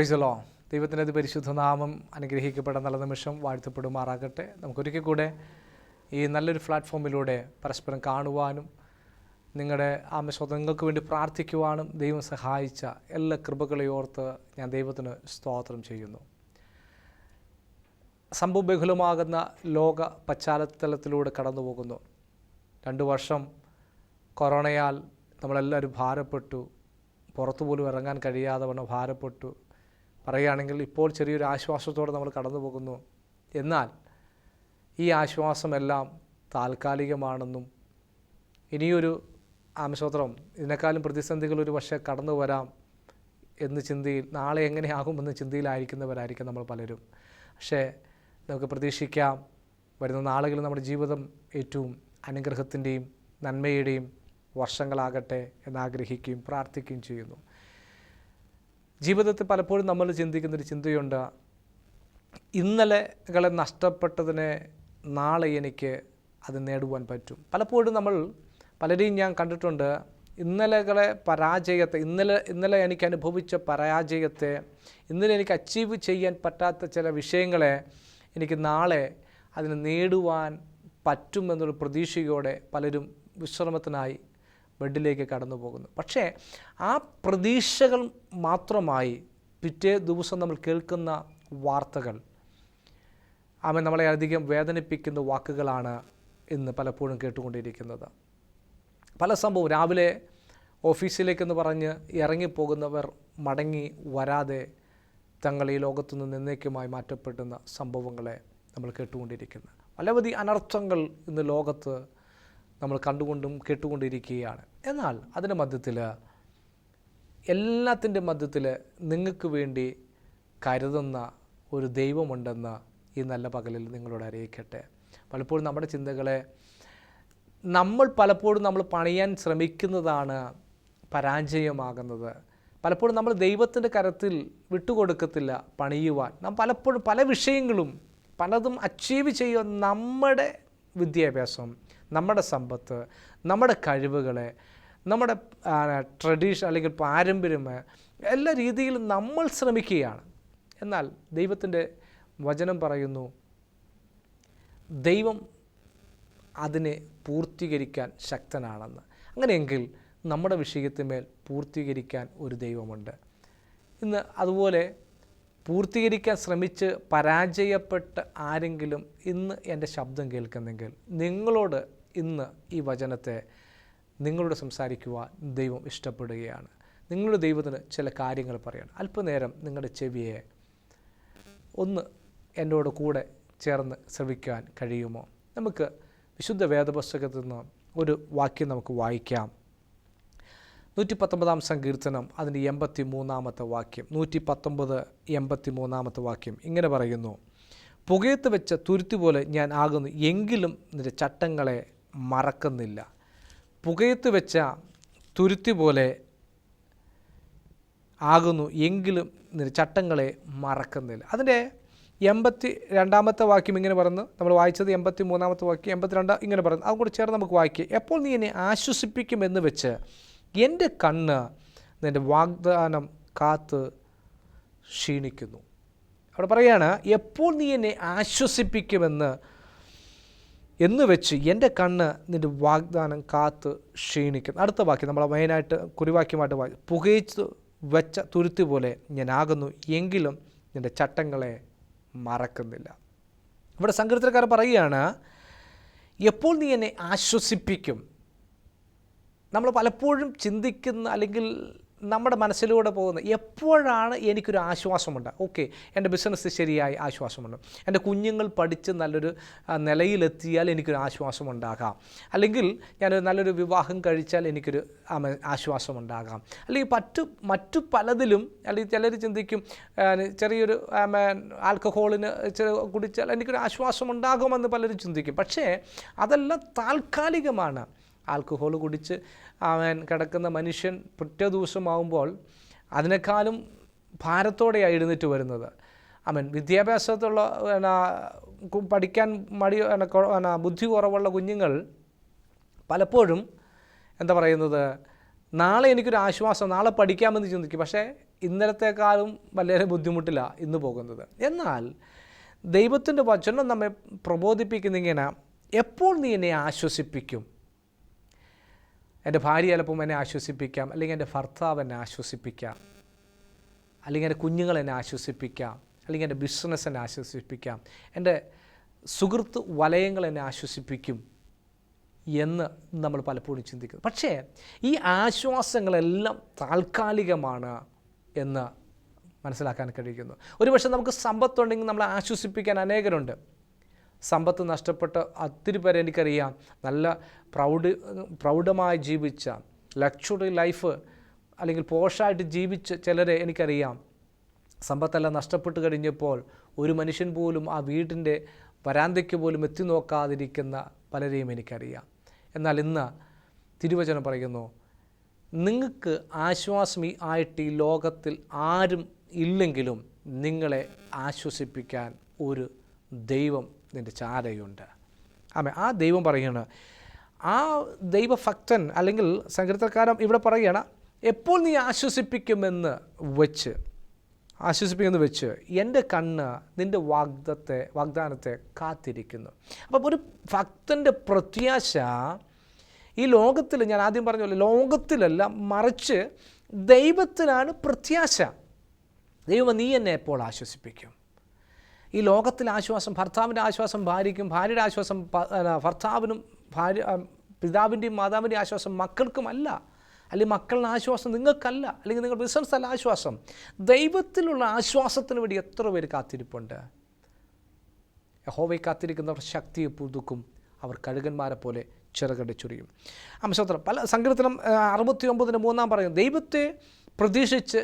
Praise the Lord. ദൈവത്തിൻ്റെ പരിശുദ്ധ നാമം അനുഗ്രഹിക്കപ്പെട്ട നല്ല നിമിഷം വാഴ്ത്തപ്പെടുമാറാകട്ടെ. നമുക്കൊരിക്കൽ കൂടെ ഈ നല്ലൊരു പ്ലാറ്റ്ഫോമിലൂടെ പരസ്പരം കാണുവാനും നിങ്ങളുടെ നിങ്ങൾക്ക് വേണ്ടി പ്രാർത്ഥിക്കുവാനും ദൈവം സഹായിച്ച എല്ലാ കൃപകളെയും ഓർത്ത് ഞാൻ ദൈവത്തിന് സ്തോത്രം ചെയ്യുന്നു. സംഭവബഹുലമാകുന്ന ലോക പശ്ചാത്തലത്തിലൂടെ കടന്നു പോകുന്നു. 2 വർഷം കൊറോണയാൽ നമ്മളെല്ലാവരും ഭാരപ്പെട്ടു, പുറത്തു പോലും ഇറങ്ങാൻ കഴിയാതെ വണ്ണം ഭാരപ്പെട്ടു. പറയുകയാണെങ്കിൽ ഇപ്പോൾ ചെറിയൊരു ആശ്വാസത്തോടെ നമ്മൾ കടന്നു പോകുന്നു. എന്നാൽ ഈ ആശ്വാസമെല്ലാം താൽക്കാലികമാണെന്നും ഇനിയൊരു ആമസ്തോത്രം ഇതിനേക്കാളും പ്രതിസന്ധികൾ ഒരു പക്ഷേ കടന്നു വരാം എന്ന് ചിന്തയിൽ, നാളെ എങ്ങനെയാകുമെന്ന് ചിന്തയിലായിരിക്കുന്നവരായിരിക്കും നമ്മൾ പലരും. പക്ഷേ നമുക്ക് പ്രതീക്ഷിക്കാം, വരുന്ന നാളുകളിൽ നമ്മുടെ ജീവിതം ഏറ്റവും അനുഗ്രഹത്തിൻ്റെയും നന്മയുടെയും വർഷങ്ങളാകട്ടെ എന്നാഗ്രഹിക്കുകയും പ്രാർത്ഥിക്കുകയും ചെയ്യുന്നു. ജീവിതത്തിൽ പലപ്പോഴും നമ്മൾ ചിന്തിക്കുന്നൊരു ചിന്തയുണ്ട്, ഇന്നലെകളെ നഷ്ടപ്പെട്ടതിനെ നാളെ എനിക്ക് അത് നേടുവാൻ പറ്റും. പലപ്പോഴും പലരെയും ഞാൻ കണ്ടിട്ടുണ്ട്, ഇന്നലെകളെ പരാജയത്തെ, ഇന്നലെ എനിക്ക് അനുഭവിച്ച പരാജയത്തെ, ഇന്നലെ എനിക്ക് അച്ചീവ് ചെയ്യാൻ പറ്റാത്ത ചില വിഷയങ്ങളെ എനിക്ക് നാളെ അതിന് നേടുവാൻ പറ്റുമെന്നൊരു പ്രതീക്ഷയോടെ പലരും വിശ്രമത്തിനായി ബെഡിലേക്ക് കടന്നു പോകുന്നു. പക്ഷേ ആ പ്രതീക്ഷകൾ മാത്രമായി പിറ്റേ ദിവസം നമ്മൾ കേൾക്കുന്ന വാർത്തകൾ നമ്മളെ അധികം വേദനിപ്പിക്കുന്ന വാക്കുകളാണ് ഇന്ന് പലപ്പോഴും കേട്ടുകൊണ്ടിരിക്കുന്നത്. പല സംഭവം, രാവിലെ ഓഫീസിലേക്കെന്ന് പറഞ്ഞ് ഇറങ്ങിപ്പോകുന്നവർ മടങ്ങി വരാതെ തങ്ങൾ ഈ ലോകത്തു നിന്ന് എന്നേക്കുമായി മാറ്റപ്പെടുന്ന സംഭവങ്ങളെ നമ്മൾ കേട്ടുകൊണ്ടിരിക്കുന്നു. പലവധി അനർത്ഥങ്ങൾ ഇന്ന് ലോകത്ത് നമ്മൾ കണ്ടുകൊണ്ടും കേട്ടുകൊണ്ടിരിക്കുകയാണ്. എന്നാൽ അതിൻ്റെ മധ്യത്തിൽ, എല്ലാത്തിൻ്റെ മധ്യത്തിൽ നിങ്ങൾക്ക് വേണ്ടി കരുതുന്ന ഒരു ദൈവമുണ്ടെന്ന് ഈ നല്ല പകലിൽ നിങ്ങളോട് അറിയിക്കട്ടെ. പലപ്പോഴും നമ്മുടെ ചിന്തകളെ നമ്മൾ പണിയാൻ ശ്രമിക്കുന്നതാണ് പരാജയമാകുന്നത്. പലപ്പോഴും നമ്മൾ ദൈവത്തിൻ്റെ കരത്തിൽ വിട്ടുകൊടുക്കത്തില്ല പണിയുവാൻ. നാം പലപ്പോഴും പല വിഷയങ്ങളും പലതും അച്ചീവ് ചെയ്യുക, നമ്മുടെ വിദ്യാഭ്യാസം, നമ്മുടെ സമ്പത്ത്, നമ്മുടെ കഴിവുകളെ, നമ്മുടെ ട്രഡീഷൻ അല്ലെങ്കിൽ പാരമ്പര്യം, എല്ലാ രീതിയിലും നമ്മൾ ശ്രമിക്കുകയാണ്. എന്നാൽ ദൈവത്തിൻ്റെ വചനം പറയുന്നു, ദൈവം അതിനെ പൂർത്തീകരിക്കാൻ ശക്തനാണെന്ന്. അങ്ങനെയെങ്കിൽ നമ്മുടെ വിഷയത്തിന്മേൽ പൂർത്തീകരിക്കാൻ ഒരു ദൈവമുണ്ട്. ഇന്ന് അതുപോലെ പൂർത്തീകരിക്കാൻ ശ്രമിച്ച് പരാജയപ്പെട്ട് ആരെങ്കിലും ഇന്ന് എൻ്റെ ശബ്ദം കേൾക്കുന്നെങ്കിൽ, നിങ്ങളോട് ഇന്ന് ഈ വചനത്തെ നിങ്ങളോട് സംസാരിക്കുവാൻ ദൈവം ഇഷ്ടപ്പെടുകയാണ്. നിങ്ങളുടെ ദൈവത്തിന് ചില കാര്യങ്ങൾ പറയണം. അല്പനേരം നിങ്ങളുടെ ചെവിയെ ഒന്ന് എന്നോട് കൂടെ ചേർന്ന് ശ്രവിക്കാൻ കഴിയുമോ? നമുക്ക് വിശുദ്ധ വേദപുസ്തകത്തിൽ നിന്ന് ഒരു വാക്യം നമുക്ക് വായിക്കാം. 119 സങ്കീർത്തനം അതിൻ്റെ 83 വാക്യം. 119:83 വാക്യം ഇങ്ങനെ പറയുന്നു, പുകയത്ത് വെച്ച തുരുത്തി പോലെ ഞാൻ ആകുന്നു, എങ്കിലും നിന്റെ ചട്ടങ്ങളെ മറക്കുന്നില്ല. പുകയത്ത് വെച്ച തുരുത്തി പോലെ ആകുന്നു, എങ്കിലും നിന്റെ ചട്ടങ്ങളെ മറക്കുന്നില്ല. അതിൻ്റെ 82 വാക്യം ഇങ്ങനെ പറയുന്നു. നമ്മൾ വായിച്ചത് 83 വാക്യം, 82 ഇങ്ങനെ പറയുന്നു. അതും കൂടെ ചേർന്ന് നമുക്ക് വായിക്കുക. എപ്പോൾ നീ എന്നെ ആശ്വസിപ്പിക്കുമെന്ന് വെച്ച് എൻ്റെ കണ്ണ് നിൻ്റെ വാഗ്ദാനം കാത്ത് ക്ഷീണിക്കുന്നു. അവിടെ പറയുകയാണ്, എപ്പോൾ നീ എന്നെ ആശ്വസിപ്പിക്കുമെന്ന് വെച്ച് എൻ്റെ കണ്ണ് നിൻ്റെ വാഗ്ദാനം കാത്ത് ക്ഷീണിക്കുന്നു. അടുത്ത വാക്യം നമ്മൾ മെയിനായിട്ട് കുറിവാക്യമായിട്ട് വായിക്കും, പുകയിച്ച് വെച്ച തുരുത്തി പോലെ ഞാനാകുന്നു, എങ്കിലും നിൻ്റെ ചട്ടങ്ങളെ മറക്കുന്നില്ല. ഇവിടെ സങ്കീർത്തനക്കാരൻ പറയുകയാണ്, എപ്പോൾ നീ എന്നെ ആശ്വസിപ്പിക്കും. നമ്മൾ പലപ്പോഴും ചിന്തിക്കുന്ന, അല്ലെങ്കിൽ നമ്മുടെ മനസ്സിലൂടെ പോകുന്ന, എപ്പോഴാണ് എനിക്കൊരു ആശ്വാസമുണ്ട്? ഓക്കെ, എൻ്റെ ബിസിനസ് ശരിയായി ആശ്വാസമുണ്ട്, എൻ്റെ കുഞ്ഞുങ്ങൾ പഠിച്ച് നല്ലൊരു നിലയിലെത്തിയാൽ എനിക്കൊരു ആശ്വാസമുണ്ടാകാം, അല്ലെങ്കിൽ ഞാനൊരു നല്ലൊരു വിവാഹം കഴിച്ചാൽ എനിക്കൊരു ആശ്വാസമുണ്ടാകാം, അല്ലെങ്കിൽ മറ്റു പലതിലും. അല്ലെങ്കിൽ ചിലർ ചിന്തിക്കും, ചെറിയൊരു ആൽക്കഹോളിന് കുടിച്ചാൽ എനിക്കൊരു ആശ്വാസമുണ്ടാകുമെന്ന് പലരും ചിന്തിക്കും. പക്ഷേ അതെല്ലാം താൽക്കാലികമാണ്. ആൽക്കഹോൾ കുടിച്ച് കിടക്കുന്ന മനുഷ്യൻ പിറ്റേ ദിവസമാകുമ്പോൾ അതിനേക്കാളും ഭാരത്തോടെയാണ് എഴുന്നേറ്റ് വരുന്നത്. വിദ്യാഭ്യാസത്തുള്ള പഠിക്കാൻ ബുദ്ധി കുറവുള്ള കുഞ്ഞുങ്ങൾ പലപ്പോഴും എന്താ പറയുന്നത്, നാളെ എനിക്കൊരു ആശ്വാസം, നാളെ പഠിക്കാമെന്ന് ചിന്തിക്കും. പക്ഷേ ഇന്നലത്തെക്കാളും വളരെ ബുദ്ധിമുട്ടില്ല ഇന്ന് പോകുന്നത്. എന്നാൽ ദൈവത്തിൻ്റെ വചനം നമ്മെ പ്രബോധിപ്പിക്കുന്ന ഇങ്ങനെ, എപ്പോൾ നീ എന്നെ ആശ്വസിപ്പിക്കും? എൻ്റെ ഭാര്യ ചിലപ്പം എന്നെ ആശ്വസിപ്പിക്കാം, അല്ലെങ്കിൽ എൻ്റെ ഭർത്താവ് എന്നെ ആശ്വസിപ്പിക്കാം, അല്ലെങ്കിൽ എൻ്റെ കുഞ്ഞുങ്ങൾ എന്നെ ആശ്വസിപ്പിക്കാം, അല്ലെങ്കിൽ എൻ്റെ ബിസിനസ് എന്നെ ആശ്വസിപ്പിക്കാം, എൻ്റെ സുഹൃത്ത് വലയങ്ങൾ എന്നെ ആശ്വസിപ്പിക്കും എന്ന് നമ്മൾ പലപ്പോഴും ചിന്തിക്കുന്നു. പക്ഷേ ഈ ആശ്വാസങ്ങളെല്ലാം താൽക്കാലികമാണ് എന്ന് മനസ്സിലാക്കാൻ കഴിയുന്നു. ഒരുപക്ഷെ നമുക്ക് സമ്പത്തുണ്ടെങ്കിൽ നമ്മളെ ആശ്വസിപ്പിക്കാൻ അനേകരുണ്ട്. സമ്പത്ത് നഷ്ടപ്പെട്ട് ഒത്തിരി പേരെ എനിക്കറിയാം, നല്ല പ്രൗഢമായി ജീവിച്ച ലക്ഷറി ലൈഫ് അല്ലെങ്കിൽ പോഷായിട്ട് ജീവിച്ച് ചിലരെ എനിക്കറിയാം. സമ്പത്തെല്ലാം നഷ്ടപ്പെട്ട് കഴിഞ്ഞപ്പോൾ ഒരു മനുഷ്യൻ പോലും ആ വീടിൻ്റെ വരാന്തയ്ക്ക് പോലും എത്തി നോക്കാതിരിക്കുന്ന പലരെയും എനിക്കറിയാം. എന്നാൽ ഇന്ന് തിരുവചനം പറയുന്നു, നിങ്ങൾക്ക് ആശ്വാസം ആയിട്ട് ഈ ലോകത്തിൽ ആരും ഇല്ലെങ്കിലും നിങ്ങളെ ആശ്വസിപ്പിക്കാൻ ഒരു ദൈവം നിൻ്റെ ചാരയുണ്ട്. ആമേ, ആ ദൈവം പറയുകയാണ്, ആ ദൈവഭക്തൻ അല്ലെങ്കിൽ സങ്കീർത്തനക്കാരൻ ഇവിടെ പറയുകയാണ്, എപ്പോൾ നീ ആശ്വസിപ്പിക്കുമെന്ന് വെച്ച് എൻ്റെ കണ്ണ് നിൻ്റെ വാഗ്ദാനത്തെ കാത്തിരിക്കുന്നു. അപ്പം ഒരു ഭക്തൻ്റെ പ്രത്യാശ ഈ ലോകത്തിൽ, ഞാൻ ആദ്യം പറഞ്ഞ പോലെ ലോകത്തിലല്ല, മറിച്ച് ദൈവത്തിലാണ് പ്രത്യാശ. ദൈവം നീ എന്നെ എപ്പോൾ ആശ്വസിപ്പിക്കും? ഈ ലോകത്തിലെ ആശ്വാസം, ഭർത്താവിൻ്റെ ആശ്വാസം ഭാര്യയ്ക്കും, ഭാര്യയുടെ ആശ്വാസം ഭർത്താവിനും, പിതാവിൻ്റെയും മാതാവിൻ്റെയും ആശ്വാസം മക്കൾക്കുമല്ല, അല്ലെങ്കിൽ മക്കളുടെ ആശ്വാസം നിങ്ങൾക്കല്ല, അല്ലെങ്കിൽ നിങ്ങൾ ബിസിനസ്സല്ല ആശ്വാസം. ദൈവത്തിലുള്ള ആശ്വാസത്തിന് വേണ്ടി എത്ര പേര് കാത്തിരിപ്പുണ്ട്. യഹോവയെ കാത്തിരിക്കുന്നവർ ശക്തിയെ പുതുക്കും, അവർ കഴുകന്മാരെ പോലെ ചിറകടി ചുരിയും. അംശോത്രം പല സങ്കീർത്തനം 69:3 പറയും, ദൈവത്തെ പ്രതീക്ഷിച്ച്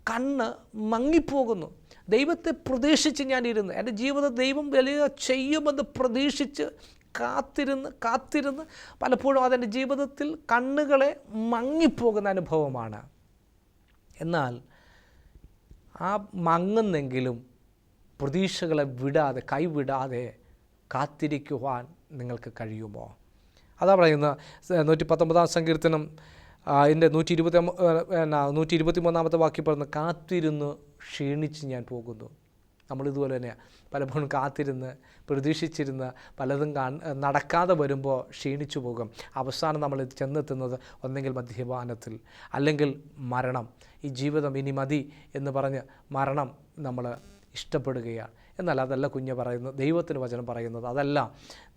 കണ്ണ് മങ്ങിപ്പോകുന്നു. ദൈവത്തെ പ്രതീക്ഷിച്ച് ഞാനിരുന്നു, എൻ്റെ ജീവിതം ദൈവം വലിയ ചെയ്യുമെന്ന് പ്രതീക്ഷിച്ച് കാത്തിരുന്ന് പലപ്പോഴും അതെൻ്റെ ജീവിതത്തിൽ കണ്ണുകളെ മങ്ങിപ്പോകുന്ന അനുഭവമാണ്. എന്നാൽ ആ മങ്ങുന്നെങ്കിലും പ്രതീക്ഷകളെ കൈവിടാതെ കാത്തിരിക്കുവാൻ നിങ്ങൾക്ക് കഴിയുമോ? അതാ പറയുന്ന 119 സങ്കീർത്തനം എൻ്റെ 123 വാക്യം പറയുന്നത്, കാത്തിരുന്ന് ക്ഷീണിച്ച് ഞാൻ പോകുന്നു. നമ്മളിതുപോലെ തന്നെയാണ് പലപ്പോഴും കാത്തിരുന്ന് പ്രതീക്ഷിച്ചിരുന്ന് പലതും നടക്കാതെ വരുമ്പോൾ ക്ഷീണിച്ചു പോകും. അവസാനം നമ്മൾ ചെന്നെത്തുന്നത് ഒന്നെങ്കിൽ മദ്യപാനത്തിൽ, അല്ലെങ്കിൽ മരണം. ഈ ജീവിതം ഇനി മതി എന്ന് പറഞ്ഞ് മരണം നമ്മൾ ഇഷ്ടപ്പെടുകയാണ്. എന്നാൽ അതല്ല പറയുന്നത്, ദൈവത്തിൻ്റെ വചനം പറയുന്നത് അതല്ല.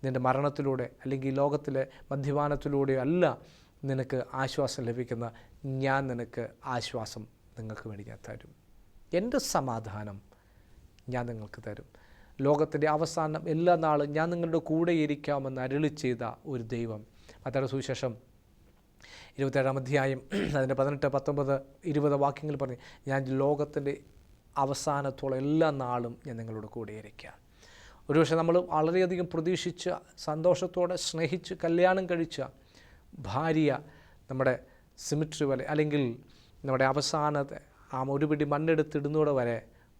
നിൻ്റെ മരണത്തിലൂടെ അല്ലെങ്കിൽ ലോകത്തിലെ മദ്യപാനത്തിലൂടെയോ അല്ല നിനക്ക് ആശ്വാസം ലഭിക്കുന്ന. ഞാൻ നിനക്ക് ആശ്വാസം നിങ്ങൾക്ക് വേണ്ടി ഞാൻ തരും. എൻ്റെ സമാധാനം ഞാൻ നിങ്ങൾക്ക് തരും. ലോകത്തിൻ്റെ അവസാനം എല്ലാ നാളും ഞാൻ നിങ്ങളുടെ കൂടെ ഇരിക്കാമെന്ന് അരുളി ചെയ്ത ഒരു ദൈവം. മത്തായിയുടെ സുവിശേഷം 27-ാം അധ്യായം അതിൻ്റെ 18, 19, 20 വാക്യങ്ങൾ പറഞ്ഞു, ഞാൻ ലോകത്തിൻ്റെ അവസാനത്തോളം എല്ലാ നാളും ഞാൻ നിങ്ങളുടെ കൂടെ ഇരിക്കാം. ഒരുപക്ഷെ നമ്മൾ വളരെയധികം പ്രതീക്ഷിച്ച, സന്തോഷത്തോടെ സ്നേഹിച്ച് കല്യാണം കഴിച്ച ഭാര്യ നമ്മുടെ സിമിട്രി വരെ, അല്ലെങ്കിൽ നമ്മുടെ അവസാനത്തെ ആ ഒരു പിടി മണ്ണെടുത്തിടുന്നതോടെ വരെ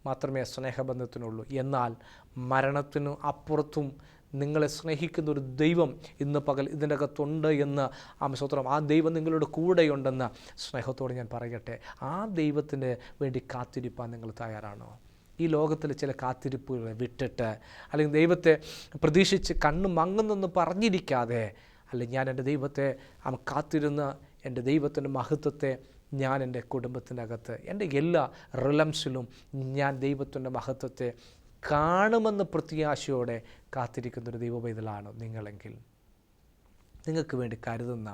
മാത്രമേ സ്നേഹബന്ധത്തിനുള്ളൂ. എന്നാൽ മരണത്തിനും അപ്പുറത്തും നിങ്ങളെ സ്നേഹിക്കുന്ന ഒരു ദൈവം ഇന്ന് പകൽ ഇതിൻ്റെ അകത്തുണ്ട് എന്ന് സ്തോത്രം, ആ ദൈവം നിങ്ങളുടെ കൂടെയുണ്ടെന്ന് സ്നേഹത്തോടെ ഞാൻ പറയട്ടെ. ആ ദൈവത്തിന് വേണ്ടി കാത്തിരിപ്പാൻ നിങ്ങൾ തയ്യാറാണോ? ഈ ലോകത്തിൽ ചില കാത്തിരിപ്പുകളെ വിട്ടിട്ട്, അല്ലെങ്കിൽ ദൈവത്തെ പ്രതീക്ഷിച്ച് കണ്ണ് മങ്ങുന്നെന്ന് പറഞ്ഞിരിക്കാതെ, അല്ലെങ്കിൽ ഞാൻ എൻ്റെ ദൈവത്തെ കാത്തിരുന്ന് എൻ്റെ ദൈവത്തിൻ്റെ മഹത്വത്തെ ഞാൻ എൻ്റെ കുടുംബത്തിൻ്റെ അകത്ത്, എൻ്റെ എല്ലാ റിലംസിലും ഞാൻ ദൈവത്തിൻ്റെ മഹത്വത്തെ കാണുമെന്ന് പ്രത്യാശയോടെ കാത്തിരിക്കുന്നൊരു ദൈവപൈതലാണ് നിങ്ങളെങ്കിൽ, നിങ്ങൾക്ക് വേണ്ടി കരുതുന്ന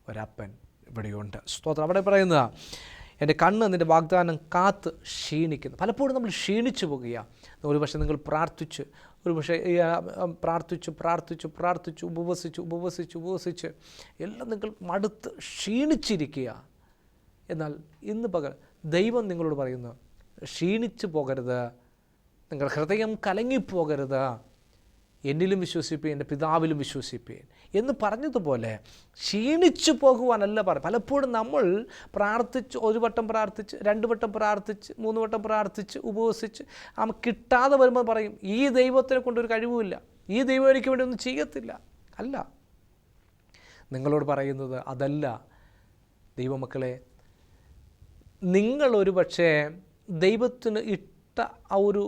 ഒരപ്പൻ ഇവിടെയുണ്ട്. സ്തോത്രം. അവിടെ പറയുന്ന എൻ്റെ കണ്ണ് നിൻ്റെ വാഗ്ദാനം കാത്ത് ക്ഷീണിക്കുന്നു. പലപ്പോഴും നമ്മൾ ക്ഷീണിച്ചു പോകുകയാണ്. ഒരുപക്ഷെ നിങ്ങൾ പ്രാർത്ഥിച്ചു ഉപവസിച്ച് എല്ലാം നിങ്ങൾ മടുത്ത് ക്ഷീണിച്ചിരിക്കുക. എന്നാൽ ഇന്ന് പകൽ ദൈവം നിങ്ങളോട് പറയുന്നു, ക്ഷീണിച്ചു പോകരുത്, നിങ്ങളുടെ ഹൃദയം കലങ്ങിപ്പോകരുത്, എന്നിലും വിശ്വസിപ്പീൻ, എൻ്റെ പിതാവിലും വിശ്വസിപ്പീൻ എന്ന് പറഞ്ഞതുപോലെ ക്ഷീണിച്ചു പോകുവാനല്ല പറയും. പലപ്പോഴും നമ്മൾ ഒരു വട്ടം പ്രാർത്ഥിച്ച്, 2 വട്ടം പ്രാർത്ഥിച്ച്, 3 വട്ടം പ്രാർത്ഥിച്ച് ഉപവസിച്ച് കിട്ടാതെ വരുമ്പോൾ പറയും, ഈ ദൈവത്തിനെ കൊണ്ടൊരു കഴിവുമില്ല, ഈ ദൈവം എനിക്ക് വേണ്ടി ഒന്നും ചെയ്യത്തില്ല. അല്ല, നിങ്ങളോട് പറയുന്നത് അതല്ല. ദൈവമക്കളെ, നിങ്ങളൊരു പക്ഷേ ദൈവത്തിന് ഇട്ട ആ ഒരു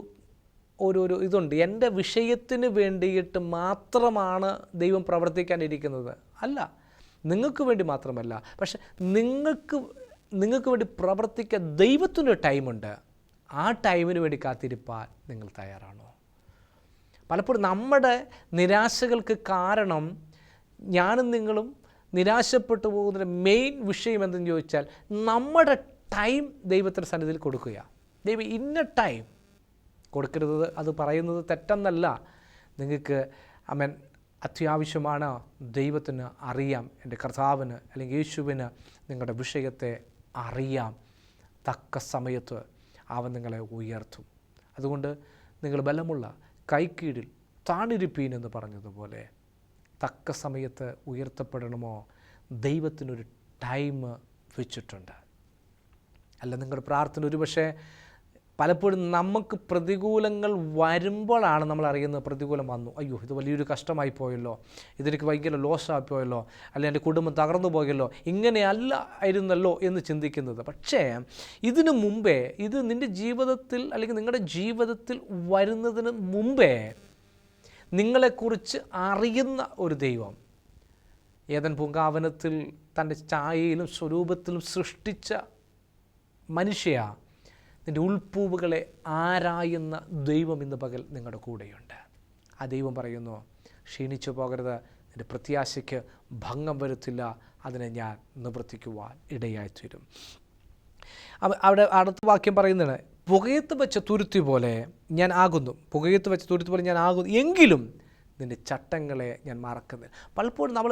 ഒരു ഇതുണ്ട്, എൻ്റെ വിഷയത്തിന് വേണ്ടിയിട്ട് മാത്രമാണ് ദൈവം പ്രവർത്തിക്കാനിരിക്കുന്നത്. അല്ല, നിങ്ങൾക്ക് വേണ്ടി മാത്രമല്ല, പക്ഷെ നിങ്ങൾക്ക് വേണ്ടി പ്രവർത്തിക്കാൻ ദൈവത്തിനൊരു ടൈമുണ്ട്. ആ ടൈമിന് വേണ്ടി കാത്തിരിപ്പാൻ നിങ്ങൾ തയ്യാറാണോ? പലപ്പോഴും നമ്മുടെ നിരാശകൾക്ക് കാരണം ഞാനും നിങ്ങളും നിരാശപ്പെട്ടു പോകുന്നതിൻ്റെ മെയിൻ വിഷയം എന്തെന്ന് ചോദിച്ചാൽ, നമ്മുടെ ടൈം ദൈവത്തിൻ്റെ സന്നിധിയിൽ കൊടുക്കുക. ദൈവം ഇന്ന ടൈം കൊടുക്കരുത്, അത് പറയുന്നത് തെറ്റെന്നല്ല. നിങ്ങൾക്ക് അത്യാവശ്യമാണ് ദൈവത്തിന് അറിയാം, എൻ്റെ കർത്താവിന് അല്ലെങ്കിൽ യേശുവിന് നിങ്ങളുടെ വിഷയത്തെ അറിയാം. തക്ക സമയത്ത് അവൻ നിങ്ങളെ ഉയർത്തും. അതുകൊണ്ട് നിങ്ങൾ ബലമുള്ള കൈക്കീഴിൽ താണിരിപ്പീൻ എന്ന് പറഞ്ഞതുപോലെ തക്ക സമയത്ത് ഉയർത്തപ്പെടണമോ, ദൈവത്തിനൊരു ടൈം വെച്ചിട്ടുണ്ട്. അല്ല, നിങ്ങളുടെ പ്രാർത്ഥന ഒരുപക്ഷെ പലപ്പോഴും നമുക്ക് പ്രതികൂലങ്ങൾ വരുമ്പോഴാണ് നമ്മൾ അറിയുന്നത് പ്രതികൂലം വന്നു, അയ്യോ ഇത് വലിയൊരു കഷ്ടമായി പോയല്ലോ, ഇതെനിക്ക് ഭയങ്കര ലോസായി പോയല്ലോ, അല്ലെങ്കിൽ എൻ്റെ കുടുംബം തകർന്നു പോയല്ലോ, ഇങ്ങനെയല്ല ആയിരുന്നല്ലോ എന്ന് ചിന്തിക്കുന്നത്. പക്ഷേ ഇതിനു മുമ്പേ, ഇത് നിൻ്റെ ജീവിതത്തിൽ അല്ലെങ്കിൽ നിങ്ങളുടെ ജീവിതത്തിൽ വരുന്നതിന് മുമ്പേ നിങ്ങളെക്കുറിച്ച് അറിയുന്ന ഒരു ദൈവം, ഏദൻ പൂങ്കാവനത്തിൽ തൻ്റെ ഛായയിലും സ്വരൂപത്തിലും സൃഷ്ടിച്ച മനുഷ്യ, നിൻ്റെ ഉൾപ്പൂവുകളെ ആരായുന്ന ദൈവം ഇന്ന് പകൽ നിങ്ങളുടെ കൂടെയുണ്ട്. ആ ദൈവം പറയുന്നു, ക്ഷീണിച്ചു പോകരുത്, നിൻ്റെ പ്രത്യാശയ്ക്ക് ഭംഗം വരുത്തില്ല, അതിനെ ഞാൻ നിവർത്തിക്കുവാൻ ഇടയായിത്തീരും. അവിടെ അടുത്ത വാക്യം പറയുന്നതാണ്, പുകയത്ത് വെച്ച തുരുത്തി പോലെ ഞാൻ ആകുന്നു, പുകയത്ത് വെച്ച തുരുത്തി പോലെ ഞാൻ ആകുന്നു, എങ്കിലും നിൻ്റെ ചട്ടങ്ങളെ ഞാൻ മറക്കുന്നില്ല. പലപ്പോഴും നമ്മൾ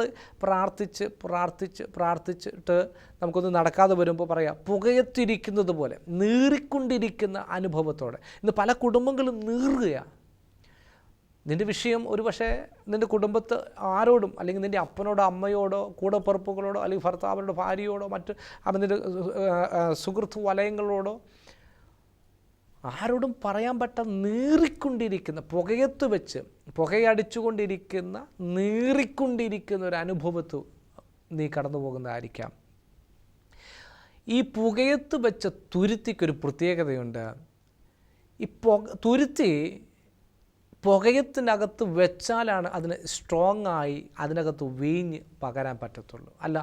പ്രാർത്ഥിച്ചിട്ട് നമുക്കൊന്നും നടക്കാതെ വരുമ്പോൾ പറയാം, പുകയത്തിരിക്കുന്നത് പോലെ നീറിക്കൊണ്ടിരിക്കുന്ന അനുഭവത്തോടെ. ഇന്ന് പല കുടുംബങ്ങളും നീറുകയാണ്. നിൻ്റെ വിഷയം ഒരു പക്ഷേ നിൻ്റെ കുടുംബത്ത് ആരോടും, അല്ലെങ്കിൽ നിൻ്റെ അപ്പനോടോ അമ്മയോടോ കൂടപ്പിറപ്പുകളോടോ അല്ലെങ്കിൽ ഭർത്താവിനോടോ ഭാര്യയോടോ മറ്റ് നിൻ്റെ സുഹൃത്ത് വലയങ്ങളോടോ ആരോടും പറയാൻ പറ്റാത്ത നീറിക്കൊണ്ടിരിക്കുന്ന, പുകയത്ത് വെച്ച് പുകയടിച്ചുകൊണ്ടിരിക്കുന്ന നീറിക്കൊണ്ടിരിക്കുന്ന ഒരു അനുഭവത്ത് നീ കടന്നു പോകുന്നതായിരിക്കാം. ഈ പുകയത്ത് വെച്ച തുരുത്തിക്കൊരു പ്രത്യേകതയുണ്ട്. ഈ തുരുത്തി പുകയത്തിൻ്റെ അകത്ത് വെച്ചാലാണ് അതിന് സ്ട്രോങ് ആയി അതിനകത്ത് വീഞ്ഞ് പകരാൻ പറ്റത്തുള്ളൂ. അല്ല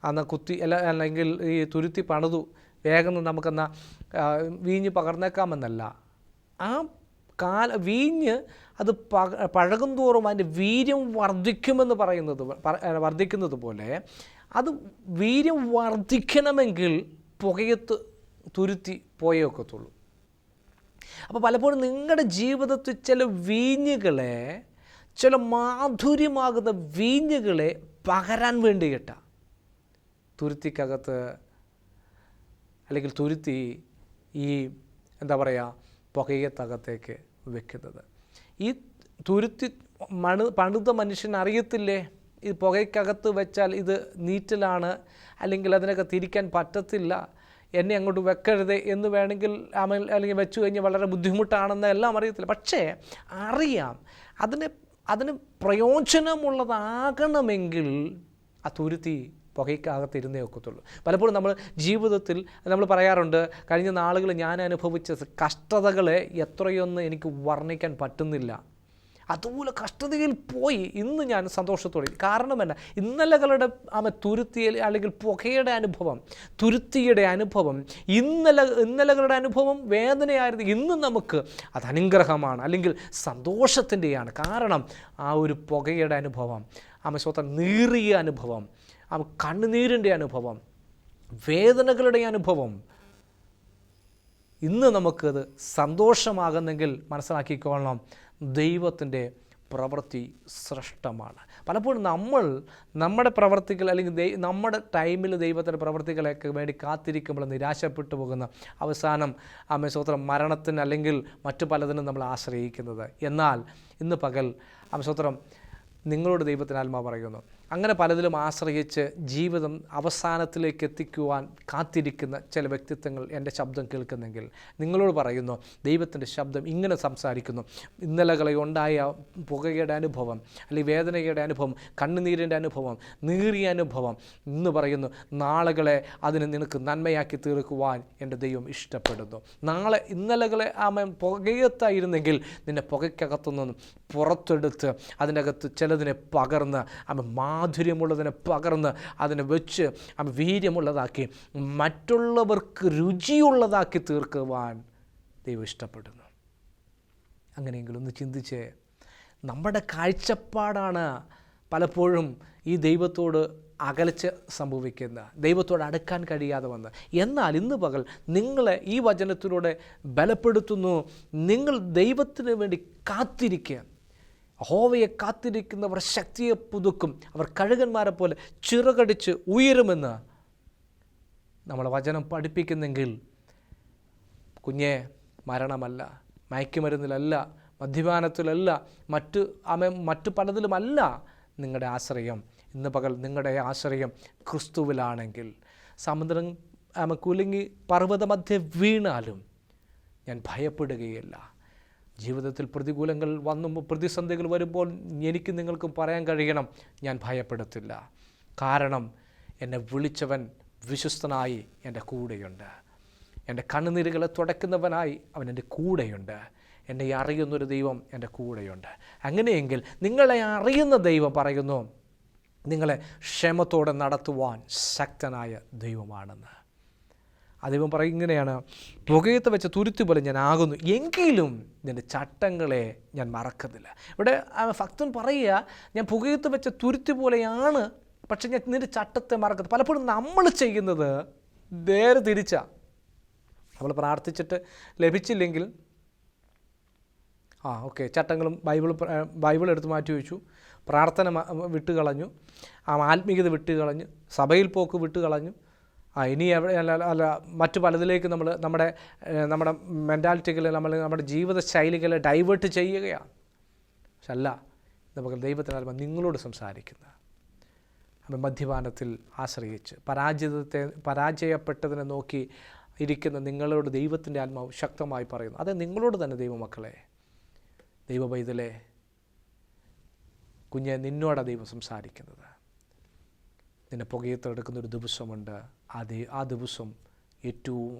അന്ന് കുത്തി അല്ലെങ്കിൽ ഈ തുരുത്തി പണിതു വേഗം നമുക്കെന്നാൽ വീഞ്ഞ് പകർന്നേക്കാമെന്നല്ല. ആ വീഞ്ഞ് അത് പഴകും തോറും അതിൻ്റെ വീര്യം വർദ്ധിക്കുന്നത് പോലെ അത് വീര്യം വർദ്ധിക്കണമെങ്കിൽ പുകയത്ത് തുരുത്തി പോയേ ഒക്കത്തുള്ളൂ. അപ്പോൾ പലപ്പോഴും നിങ്ങളുടെ ജീവിതത്തിൽ ചില വീഞ്ഞുകളെ, ചില മാധുര്യമാകുന്ന വീഞ്ഞുകളെ പകരാൻ വേണ്ടിയിട്ടാണ് തുരുത്തിക്കകത്ത് അല്ലെങ്കിൽ തുരുത്തി ഈ പുകയത്തകത്തേക്ക് വെക്കുന്നത്. ഈ തുരുത്തി പണിത മനുഷ്യൻ അറിയത്തില്ലേ, ഈ പുകയ്ക്കകത്ത് വെച്ചാൽ ഇത് നീറ്റലാണ്, അല്ലെങ്കിൽ അതിനൊക്കെ തിരിക്കാൻ പറ്റത്തില്ല, എന്നെ അങ്ങോട്ട് വെക്കരുത് എന്ന് വേണമെങ്കിൽ അല്ലെങ്കിൽ വെച്ചു കഴിഞ്ഞാൽ വളരെ ബുദ്ധിമുട്ടാണെന്ന് എല്ലാം അറിയത്തില്ല. പക്ഷേ അറിയാം അതിന് പ്രയോജനമുള്ളതാകണമെങ്കിൽ ആ തുരുത്തി പുകയ്ക്കകത്തിരുന്നേ ഒക്കത്തുള്ളൂ. പലപ്പോഴും നമ്മൾ ജീവിതത്തിൽ നമ്മൾ പറയാറുണ്ട്, കഴിഞ്ഞ നാളുകൾ ഞാൻ അനുഭവിച്ച കഷ്ടതകളെ എത്രയൊന്നും എനിക്ക് വർണ്ണിക്കാൻ പറ്റുന്നില്ല, അതുപോലെ കഷ്ടതയിൽ പോയി ഇന്ന് ഞാൻ സന്തോഷത്തോടെ. കാരണം എന്നാ, ഇന്നലകളുടെ തുരുത്തിയിൽ അല്ലെങ്കിൽ പുകയുടെ അനുഭവം, തുരുത്തിയുടെ അനുഭവം, ഇന്നലകളുടെ അനുഭവം വേദനയായിരുന്നു, ഇന്ന് നമുക്ക് അത് അനുഗ്രഹമാണ് അല്ലെങ്കിൽ സന്തോഷത്തിൻ്റെയാണ്. കാരണം ആ ഒരു പുകയുടെ അനുഭവം, സ്വന്തം നീറിയ അനുഭവം, കണ്ണുനീരിൻ്റെ അനുഭവം, വേദനകളുടെ അനുഭവം, ഇന്ന് നമുക്കത് സന്തോഷമാകുന്നെങ്കിൽ മനസ്സിലാക്കിക്കൊള്ളണം, ദൈവത്തിൻ്റെ പ്രവൃത്തി ശ്രേഷ്ഠമാണ്. പലപ്പോഴും നമ്മുടെ പ്രവർത്തികൾ അല്ലെങ്കിൽ നമ്മുടെ ടൈമിൽ ദൈവത്തിൻ്റെ പ്രവർത്തികളൊക്കെ വേണ്ടി കാത്തിരിക്കുമ്പോൾ നിരാശപ്പെട്ടു പോകുന്ന അവസാനം സ്വത്രം മരണത്തിന് അല്ലെങ്കിൽ മറ്റു പലതിനും നമ്മൾ ആശ്രയിക്കുന്നത്. എന്നാൽ ഇന്ന് പകൽ സ്വത്രം നിങ്ങളോട് ദൈവത്തിന് ആത്മാവ് പറയുന്നു. അങ്ങനെ പലതിലും ആശ്രയിച്ച് ജീവിതം അവസാനത്തിലേക്ക് എത്തിക്കുവാൻ കാത്തിരിക്കുന്ന ചില വ്യക്തിത്വങ്ങൾ എൻ്റെ ശബ്ദം കേൾക്കുന്നെങ്കിൽ നിങ്ങളോട് പറയുന്നു, ദൈവത്തിൻ്റെ ശബ്ദം ഇങ്ങനെ സംസാരിക്കുന്നു. ഇന്നലകളെ ഉണ്ടായ പുകയുടെ അനുഭവം, അല്ലെങ്കിൽ വേദനയുടെ അനുഭവം, കണ്ണുനീരിൻ്റെ അനുഭവം, നീറിയ അനുഭവം, ഇന്ന് പറയുന്നു നാളുകളെ അതിന് നിനക്ക് നന്മയാക്കി തീർക്കുവാൻ എൻ്റെ ദൈവം ഇഷ്ടപ്പെടുന്നു. ഇന്നലകളെ പുകയത്തായിരുന്നെങ്കിൽ നിന്നെ പുകയ്ക്കകത്തുനിന്നും പുറത്തെടുത്ത് അതിൻ്റെ അകത്ത് ചിലതിനെ പകർന്ന് മാധുര്യമുള്ളതിനെ പകർന്ന് അതിനെ വെച്ച് വീര്യമുള്ളതാക്കി മറ്റുള്ളവർക്ക് രുചിയുള്ളതാക്കി തീർക്കുവാൻ ദൈവം ഇഷ്ടപ്പെടുന്നു. അങ്ങനെയെങ്കിലും ഒന്ന് ചിന്തിച്ച്, നമ്മുടെ കാഴ്ചപ്പാടാണ് പലപ്പോഴും ഈ ദൈവത്തോട് അകൽച്ച സംഭവിക്കുന്ന, ദൈവത്തോട് അടുക്കാൻ കഴിയാതെ വന്ന്. എന്നാൽ ഇന്ന് പകൽ നിങ്ങളെ ഈ വചനത്തിലൂടെ ബലപ്പെടുത്തുന്നു. നിങ്ങൾ ദൈവത്തിന് വേണ്ടി കാത്തിരിക്കുക. യഹോവയെ കാത്തിരിക്കുന്നവർ ശക്തിയെ പുതുക്കും, അവർ കഴുകന്മാരെ പോലെ ചിറകടിച്ച് ഉയരുമെന്ന് നമ്മളെ വചനം പഠിപ്പിക്കുന്നെങ്കിൽ, കുഞ്ഞെ, മരണമല്ല, മയക്കുമരുന്നിലല്ല, മദ്യപാനത്തിലല്ല, മറ്റു പലതിലുമല്ല നിങ്ങളുടെ ആശ്രയം. ഇന്ന് പകൽ നിങ്ങളുടെ ആശ്രയം ക്രിസ്തുവിലാണെങ്കിൽ, സമുദ്രം കുലുങ്ങി പർവ്വതമധ്യേ വീണാലും ഞാൻ ഭയപ്പെടുകയില്ല. ജീവിതത്തിൽ പ്രതികൂലങ്ങൾ പ്രതിസന്ധികൾ വരുമ്പോൾ എനിക്ക് നിങ്ങൾക്കും പറയാൻ കഴിയണം, ഞാൻ ഭയപ്പെടത്തില്ല. കാരണം എന്നെ വിളിച്ചവൻ വിശ്വസ്തനായി എൻ്റെ കൂടെയുണ്ട്. എൻ്റെ കണ്ണുനീരുകളെ തുടയ്ക്കുന്നവനായി അവൻ എൻ്റെ കൂടെയുണ്ട്. എന്നെ അറിയുന്നൊരു ദൈവം എൻ്റെ കൂടെയുണ്ട്. അങ്ങനെയെങ്കിൽ നിങ്ങളെ അറിയുന്ന ദൈവം പറയുന്നു, നിങ്ങളെ ക്ഷേമത്തോടെ നടത്തുവാൻ ശക്തനായ ദൈവമാണെന്ന്. ദൈവം പറയും ഇങ്ങനെയാണ്, പുകയത്ത് വെച്ച തുരുത്തി പോലെ ഞാൻ ആകുന്നു, എങ്കിലും നിൻ്റെ ചട്ടങ്ങളെ ഞാൻ മറക്കത്തില്ല. ഇവിടെ ഭക്തൻ പറയുക, ഞാൻ പുകയത്ത് വെച്ച തുരുത്തി പോലെയാണ്, പക്ഷെ ഞാൻ നിൻ്റെ ചട്ടത്തെ മറക്കത്തില്ല. പലപ്പോഴും നമ്മൾ ചെയ്യുന്നത് നേരെ തിരിച്ചാണ്. നമ്മൾ പ്രാർത്ഥിച്ചിട്ട് ലഭിച്ചില്ലെങ്കിൽ ഓക്കെ, ചട്ടങ്ങളും ബൈബിൾ എടുത്ത് മാറ്റി വെച്ചു, പ്രാർത്ഥന വിട്ടുകളഞ്ഞു, ആത്മീയത വിട്ടുകളഞ്ഞു, സഭയിൽ പോക്ക് വിട്ടുകളഞ്ഞു, ഇനി അല്ല മറ്റു പലതിലേക്ക് നമ്മുടെ മെൻറ്റാലിറ്റികളെ നമ്മുടെ ജീവിത ശൈലികളെ ഡൈവേർട്ട് ചെയ്യുകയാണ്. പക്ഷെ അല്ല, നമുക്ക് ദൈവത്തിനാൽ നിങ്ങളോട് സംസാരിക്കുന്ന മദ്യപാനത്തിൽ ആശ്രയിച്ച് പരാജയപ്പെട്ടതിനെ നോക്കി ഇരിക്കുന്ന നിങ്ങളോട് ദൈവത്തിൻ്റെ ആത്മാവ് ശക്തമായി പറയുന്നു. അത് നിങ്ങളോട് തന്നെ, ദൈവമക്കളെ, ദൈവപൈതലേ, കുഞ്ഞെ, നിന്നോടാണ് ദൈവം സംസാരിക്കുന്നത്. നിന്നെ പുകയത്തെടുക്കുന്നൊരു ദിവസമുണ്ട്. ആ ദിവസം ഏറ്റവും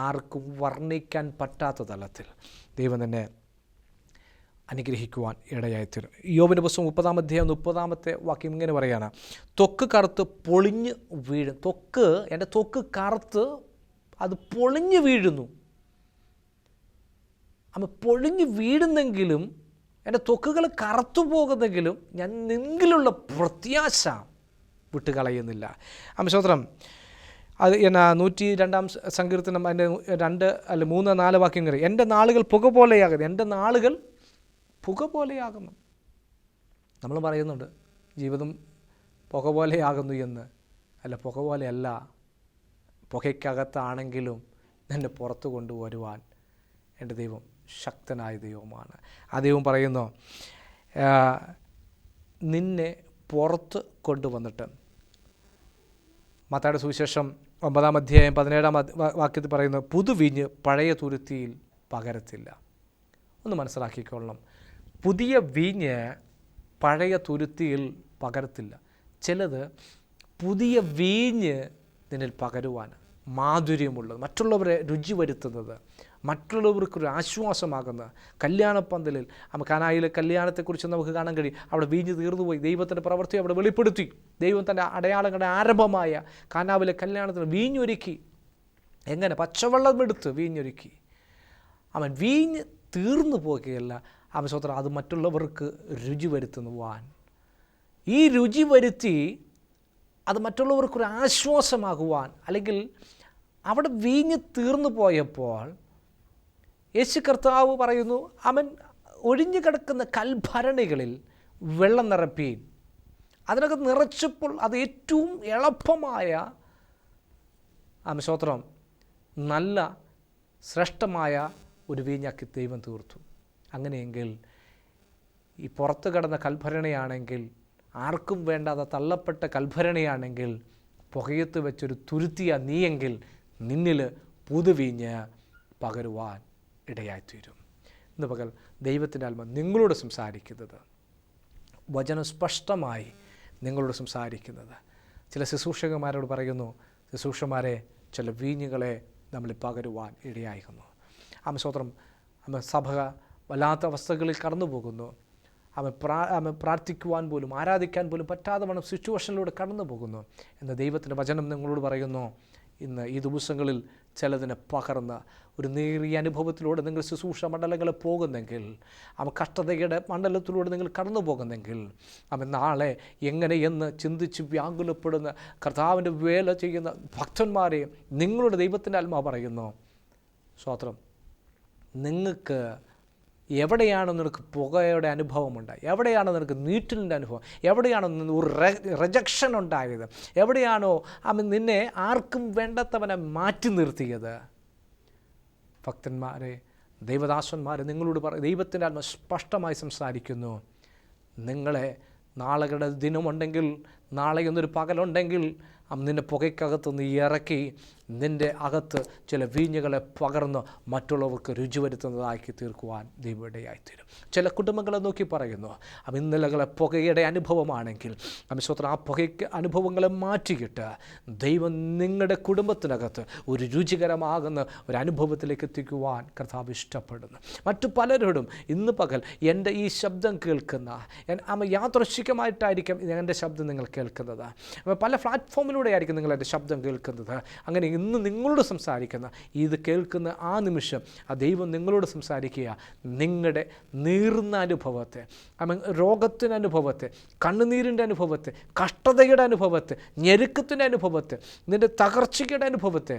ആർക്കും വർണ്ണിക്കാൻ പറ്റാത്ത തലത്തിൽ ദൈവം തന്നെ അനുഗ്രഹിക്കുവാൻ ഇടയായിത്തീരും. യോബിൻ്റെ പുസ്തകം 30-ാം അധ്യായം 30-ാമത്തെ വാക്യം ഇങ്ങനെ പറയുകയാണ്, ത്വക്ക് കറുത്ത് പൊളിഞ്ഞ് വീഴും. എൻ്റെ ത്വക്ക് കറുത്ത് അത് പൊളിഞ്ഞ് വീഴുന്നു. പൊളിഞ്ഞ് വീഴുന്നെങ്കിലും, എൻ്റെ ത്വക്കുകൾ കറുത്തു പോകുന്നെങ്കിലും ഞാൻ നിന്നിലുള്ള പ്രത്യാശ വിട്ടുകളയുന്നില്ല. സ്തോത്രം. അത് 102-ാം സങ്കീർത്തനം അതിൻ്റെ 3-4 വാക്യം കയറി, എൻ്റെ നാളുകൾ പുക പോലെയാകുന്നു, എൻ്റെ നാളുകൾ പുക പോലെയാകുന്നു. നമ്മൾ പറയുന്നുണ്ട് ജീവിതം പുക പോലെയാകുന്നു എന്ന്. അല്ല, പുക പോലെയല്ല. പുകയ്ക്കകത്താണെങ്കിലും എന്നെ പുറത്തു കൊണ്ടുവരുവാൻ എൻ്റെ ദൈവം ശക്തനായ ദൈവമാണ്. ആ ദൈവം പറയുന്നു, നിന്നെ പുറത്ത് കൊണ്ടുവന്നിട്ട്, മത്തായിയുടെ സുവിശേഷം 9-ാം അധ്യായം 17-ാം വാക്യത്തിൽ പറയുന്നു, പുതുവീഞ്ഞ് പഴയ തുരുത്തിയിൽ പകരത്തില്ല. ഒന്ന് മനസ്സിലാക്കിക്കൊള്ളണം, പുതിയ വീഞ്ഞ് പഴയ തുരുത്തിയിൽ പകരത്തില്ല. ചിലത് പുതിയ വീഞ്ഞ് നിന്നിൽ പകരുവാൻ മാധുര്യമുള്ളത്, മറ്റുള്ളവരെ രുചി വരുത്തുന്നത്, മറ്റുള്ളവർക്കൊരു ആശ്വാസമാകുന്നത്. കല്യാണപ്പന്തലിൽ കാനായിലെ കല്യാണത്തെക്കുറിച്ച് നമുക്ക് കാണാൻ കഴിയും. അവിടെ വീഞ്ഞ് തീർന്നുപോയി, ദൈവത്തിൻ്റെ പ്രവൃത്തി അവിടെ വെളിപ്പെടുത്തി. ദൈവം തൻ്റെ അടയാളങ്ങളുടെ ആരംഭമായ കാനാവിലെ കല്യാണത്തിന് വീഞ്ഞൊരുക്കി. എങ്ങനെ? പച്ചവെള്ളം എടുത്ത് വീഞ്ഞൊരുക്കി. വീഞ്ഞ് തീർന്നു പോകുകയല്ല, സ്വതന്ത്രം അത് മറ്റുള്ളവർക്ക് രുചി വരുത്തുവാൻ. ഈ രുചി വരുത്തി അത് മറ്റുള്ളവർക്കൊരു ആശ്വാസമാകുവാൻ. അല്ലെങ്കിൽ അവിടെ വീഞ്ഞ് തീർന്നു പോയപ്പോൾ യേശു കർത്താവ് പറയുന്നു, അവൻ ഒഴിഞ്ഞു കിടക്കുന്ന കൽഭരണികളിൽ വെള്ളം നിറപ്പീൻ. അതിനകത്ത് നിറച്ചപ്പോൾ അത് ഏറ്റവും എളുപ്പമായ സ്തോത്രം നല്ല ശ്രേഷ്ഠമായ ഒരു വീഞ്ഞാക്കി ദൈവം തീർത്തു. അങ്ങനെയെങ്കിൽ ഈ പുറത്ത് കിടന്ന കൽഭരണിയാണെങ്കിൽ, ആർക്കും വേണ്ടാതെ തള്ളപ്പെട്ട കൽഭരണിയാണെങ്കിൽ, പുകയത്ത് വെച്ചൊരു തുരുത്തിയ നീയെങ്കിൽ നിന്നിൽ പുതുവീഞ്ഞ് പകരുവാൻ ഇടയായിത്തീരും. ഇന്ന് പകൽ ദൈവത്തിൻ്റെ ആത്മ നിങ്ങളോട് സംസാരിക്കുന്നത്, വചനം സ്പഷ്ടമായി നിങ്ങളോട് സംസാരിക്കുന്നത്. ചില ശുശ്രൂഷകന്മാരോട് പറയുന്നു, ശുശ്രൂഷമാരെ ചില വീഞ്ഞുകളെ നമ്മൾ പകരുവാൻ ഇടയായിരുന്നു. സ്തോത്രം. സഭ വല്ലാത്ത അവസ്ഥകളിൽ കടന്നു പോകുന്നു. പ്രാർത്ഥിക്കുവാൻ പോലും ആരാധിക്കാൻ പോലും പറ്റാതെ വേണം സിറ്റുവേഷനിലൂടെ കടന്നു പോകുന്നു. എന്ന് ദൈവത്തിൻ്റെ വചനം നിങ്ങളോട് പറയുന്നു, ഇന്ന് ഈ ദിവസങ്ങളിൽ ചിലതിനെ പകർന്ന് ഒരു നേരിയ അനുഭവത്തിലൂടെ നിങ്ങൾ ശുശ്രൂഷ മണ്ഡലങ്ങളിൽ പോകുന്നെങ്കിൽ, കഷ്ടതയുടെ മണ്ഡലത്തിലൂടെ നിങ്ങൾ കടന്നു പോകുന്നെങ്കിൽ, നാളെ എങ്ങനെയെന്ന് ചിന്തിച്ച് വ്യാകുലപ്പെടുന്ന കർത്താവിൻ്റെ വേല ചെയ്യുന്ന ഭക്തന്മാരെ നിങ്ങളുടെ ദൈവത്തിൻ്റെ ആത്മാവ് പറയുന്നു, സ്തോത്രം, നിങ്ങൾക്ക് എവിടെയാണ് നിനക്ക് പുകയുടെ അനുഭവമുണ്ട്, എവിടെയാണോ നിനക്ക് നീറ്റലിൻ്റെ അനുഭവം, എവിടെയാണോ ഒരു റിജക്ഷൻ ഉണ്ടായത്, എവിടെയാണോ നിന്നെ ആർക്കും വേണ്ടാത്തവനെ മാറ്റി നിർത്തിയത്, ഭക്തന്മാരെ, ദൈവദാസന്മാരെ നിങ്ങളോട് ദൈവത്തിൻ്റെ ആത്മ സ്പഷ്ടമായി സംസാരിക്കുന്നു. നിങ്ങളെ നാളുകളുടെ ദിനമുണ്ടെങ്കിൽ, നാളെ എന്നൊരു പകലുണ്ടെങ്കിൽ, നിൻ്റെ പുകയ്ക്കകത്ത് നീ ഇറക്കി നിൻ്റെ അകത്ത് ചില വീഞ്ഞുകളെ പകർന്ന് മറ്റുള്ളവർക്ക് രുചി വരുത്തുന്നതാക്കി തീർക്കുവാൻ ദൈവം ഇടയായിത്തീരും. ചില കുടുംബങ്ങളെ നോക്കി പറയുന്നു, ഇന്നലകളെ പുകയുടെ അനുഭവമാണെങ്കിൽ സ്തോത്രം, ആ പുകയ്ക്ക് അനുഭവങ്ങളെ മാറ്റിയിട്ട് ദൈവം നിങ്ങളുടെ കുടുംബത്തിനകത്ത് ഒരു രുചികരമാകുന്ന ഒരു അനുഭവത്തിലേക്ക് എത്തിക്കുവാൻ കർത്താവ് ഇഷ്ടപ്പെടുന്നു. മറ്റു പലരോടും ഇന്ന് പകൽ എൻ്റെ ഈ ശബ്ദം കേൾക്കുന്ന യാദൃശ്ചികമായിട്ടായിരിക്കും എൻ്റെ ശബ്ദം നിങ്ങൾ കേൾക്കുന്നത്, പല പ്ലാറ്റ്ഫോമിലൂടെ ആയിരിക്കും നിങ്ങൾ എൻ്റെ ശബ്ദം കേൾക്കുന്നത്. അങ്ങനെ ഇന്ന് നിങ്ങളോട് സംസാരിക്കുന്ന, ഇത് കേൾക്കുന്ന ആ നിമിഷം ആ ദൈവം നിങ്ങളോട് സംസാരിക്കുക. നിങ്ങളുടെ നീറുന്ന അനുഭവത്തെ, രോഗത്തിൻ്റെ അനുഭവത്തെ, കണ്ണുനീരിൻ്റെ അനുഭവത്തെ, കഷ്ടതയുടെ അനുഭവത്തെ, ഞെരുക്കത്തിൻ്റെ അനുഭവത്തെ, നിൻ്റെ തകർച്ചയുടെ അനുഭവത്തെ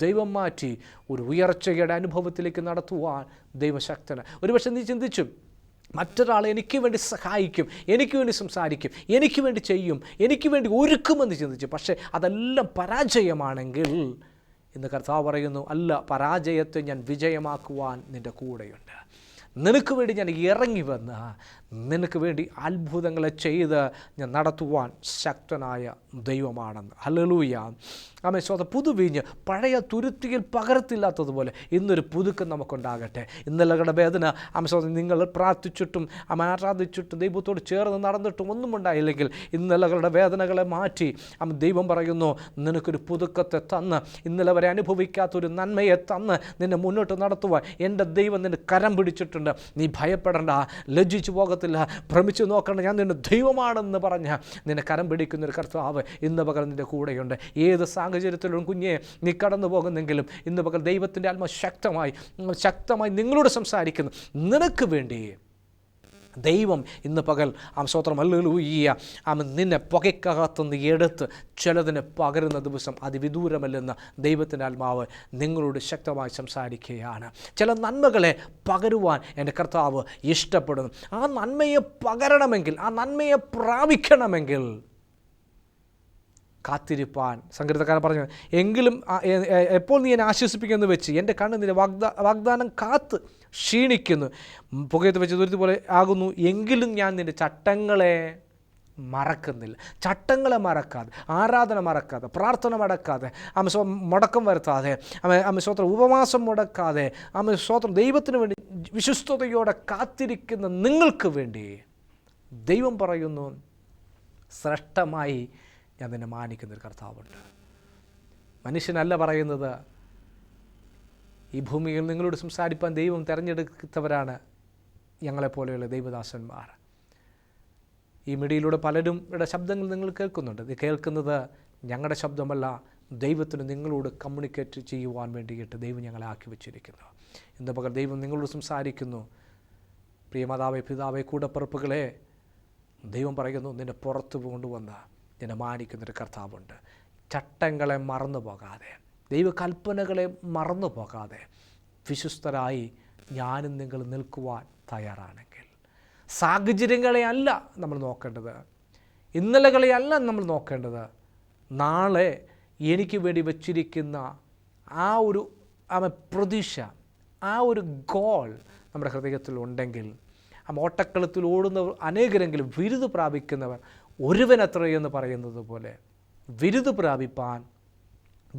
ദൈവം മാറ്റി ഒരു ഉയർച്ചയുടെ അനുഭവത്തിലേക്ക് നടത്തുവാൻ ദൈവശക്തന്. ഒരുപക്ഷെ നീ ചിന്തിച്ചു, മറ്റൊരാളെ എനിക്ക് വേണ്ടി സഹായിക്കും, എനിക്ക് വേണ്ടി സംസാരിക്കും, എനിക്ക് വേണ്ടി ചെയ്യും, എനിക്ക് വേണ്ടി ഒരുക്കുമെന്ന് ചിന്തിച്ചു. പക്ഷേ അതെല്ലാം പരാജയമാണെങ്കിൽ ഇന്ന് കർത്താവ് പറയുന്നു, അല്ല, പരാജയത്തെ ഞാൻ വിജയമാക്കുവാൻ നിൻ്റെ കൂടെയുണ്ട്. നിനക്ക് വേണ്ടി ഞാൻ ഇറങ്ങി വന്ന് നിനക്ക് വേണ്ടി അത്ഭുതങ്ങളെ ചെയ്ത് ഞാൻ നടത്തുവാൻ ശക്തനായ ദൈവമാണെന്ന്. ഹല്ലേലൂയ. സ്തോത്രം. പുതുവീഞ്ഞ് പഴയ തുരുത്തിയിൽ പകരത്തില്ലാത്തതുപോലെ ഇന്നൊരു പുതുക്കം നമുക്കുണ്ടാകട്ടെ. ഇന്നലകളുടെ വേദന സ്തോത്രം, നിങ്ങൾ പ്രാർത്ഥിച്ചിട്ടും ആരാധിച്ചിട്ടും ദൈവത്തോട് ചേർന്ന് നടന്നിട്ടും ഒന്നും ഉണ്ടായില്ലെങ്കിൽ ഇന്നലകളുടെ വേദനകളെ മാറ്റി ദൈവം പറയുന്നു, നിനക്കൊരു പുതുക്കത്തെ തന്ന്, ഇന്നലെ വരെ അനുഭവിക്കാത്തൊരു നന്മയെ തന്ന് നിന്നെ മുന്നോട്ട് നടത്തുവാൻ എൻ്റെ ദൈവം നിന്നെ കരം പിടിച്ചിട്ടുണ്ട്. നീ ഭയപ്പെടേണ്ട, ലജ്ജിച്ചു പോകത്തില്ല, ഭ്രമിച്ചു നോക്കണ്ട, ഞാൻ നിന്റെ ദൈവമാണെന്ന് പറഞ്ഞ് നിന്നെ കരം പിടിക്കുന്നൊരു കർത്താവ് ഇന്ന് പകൽ നിൻ്റെ കൂടെയുണ്ട്. ഏത് സാഹചര്യത്തിലും കുഞ്ഞെ നീ കടന്നു പോകുന്നെങ്കിലും ഇന്ന് പകൽ ദൈവത്തിൻ്റെ ആത്മ ശക്തമായി നിങ്ങളോട് സംസാരിക്കുന്നു. നിനക്ക് വേണ്ടി ദൈവം ഇന്ന് പകൽ സ്തോത്രം, ഹല്ലേലൂയ, നിന്നെ പുകയ്ക്കകത്തുനിന്ന് എടുത്ത് ചിലതിനെ പകരുന്ന ദിവസം അതിവിദൂരമല്ലെന്ന് ദൈവത്തിൻ്റെ ആത്മാവ് നിങ്ങളോട് ശക്തമായി സംസാരിക്കുകയാണ്. ചില നന്മകളെ പകരുവാൻ എൻ്റെ കർത്താവ് ഇഷ്ടപ്പെടുന്നു. ആ നന്മയെ പകരണമെങ്കിൽ, ആ നന്മയെ പ്രാപിക്കണമെങ്കിൽ കാത്തിരിപ്പാൻ സങ്കീർത്തനക്കാരൻ പറഞ്ഞു, എങ്കിലും എപ്പോൾ നീ എന്നെ ആശ്വസിപ്പിക്കുമെന്ന് വെച്ച് എൻ്റെ കണ്ണ് നിന്റെ വാഗ്ദാനം കാത്ത് ക്ഷീണിക്കുന്നു, പുകയത്ത് വെച്ച് ദുരിത പോലെ ആകുന്നു, എങ്കിലും ഞാൻ നിൻ്റെ ചട്ടങ്ങളെ മറക്കുന്നില്ല. ചട്ടങ്ങളെ മറക്കാതെ, ആരാധന മറക്കാതെ, പ്രാർത്ഥന മടക്കാതെ, മുടക്കം വരുത്താതെ, സ്തോത്രം, ഉപവാസം മുടക്കാതെ, സ്തോത്രം, ദൈവത്തിന് വേണ്ടി വിശ്വസ്തയോടെ കാത്തിരിക്കുന്ന നിങ്ങൾക്ക് വേണ്ടി ദൈവം പറയുന്നു, ശ്രേഷ്ഠമായി ഞാൻ നിന്നെ മാനിക്കുന്നൊരു കർത്താവുണ്ട്. മനുഷ്യനല്ല പറയുന്നത്, ഈ ഭൂമിയിൽ നിങ്ങളോട് സംസാരിപ്പാൻ ദൈവം തിരഞ്ഞെടുത്തവരാണ് ഞങ്ങളെപ്പോലെയുള്ള ദൈവദാസന്മാർ. ഈ മിഡിയിലൂടെ പലരുടെ ശബ്ദങ്ങൾ നിങ്ങൾ കേൾക്കുന്നുണ്ട്. ഇത് കേൾക്കുന്നത് ഞങ്ങളുടെ ശബ്ദമല്ല, ദൈവത്തിന് നിങ്ങളോട് കമ്മ്യൂണിക്കേറ്റ് ചെയ്യുവാൻ വേണ്ടിയിട്ട് ദൈവം ഞങ്ങളെ ആക്കി വച്ചിരിക്കുന്നു. ഇന്ന് പകൽ ദൈവം നിങ്ങളോട് സംസാരിക്കുന്നു. പ്രിയമാതാവേ, പിതാവേ, കൂടപ്പിറപ്പുകളെ, ദൈവം പറയുന്നു, നിന്നെ പുറത്ത് കൊണ്ടുവന്ന നിന്നെ മാനിക്കുന്നൊരു കർത്താവുണ്ട്. ചട്ടങ്ങളെ മറന്നു പോകാതെ, ദൈവകൽപ്പനകളെ മറന്നു പോകാതെ വിശ്വസ്തരായി ഞാനും നിങ്ങൾ നിൽക്കുവാൻ തയ്യാറാണെങ്കിൽ, സാഹചര്യങ്ങളെ അല്ല നമ്മൾ നോക്കേണ്ടത്, ഇന്നലകളെ അല്ല നമ്മൾ നോക്കേണ്ടത്, നാളെ എനിക്ക് വേണ്ടി വച്ചിരിക്കുന്ന ആ ഒരു പ്രതീക്ഷ, ആ ഒരു ഗോൾ നമ്മുടെ ഹൃദയത്തിൽ ഉണ്ടെങ്കിൽ ഓട്ടക്കളത്തിൽ ഓടുന്നവർ അനേകരെങ്കിലും വിരുദ് പ്രാപിക്കുന്നവർ ഒരുവനത്രയെന്ന് പറയുന്നത് പോലെ വിരുദ് പ്രാപിപ്പാൻ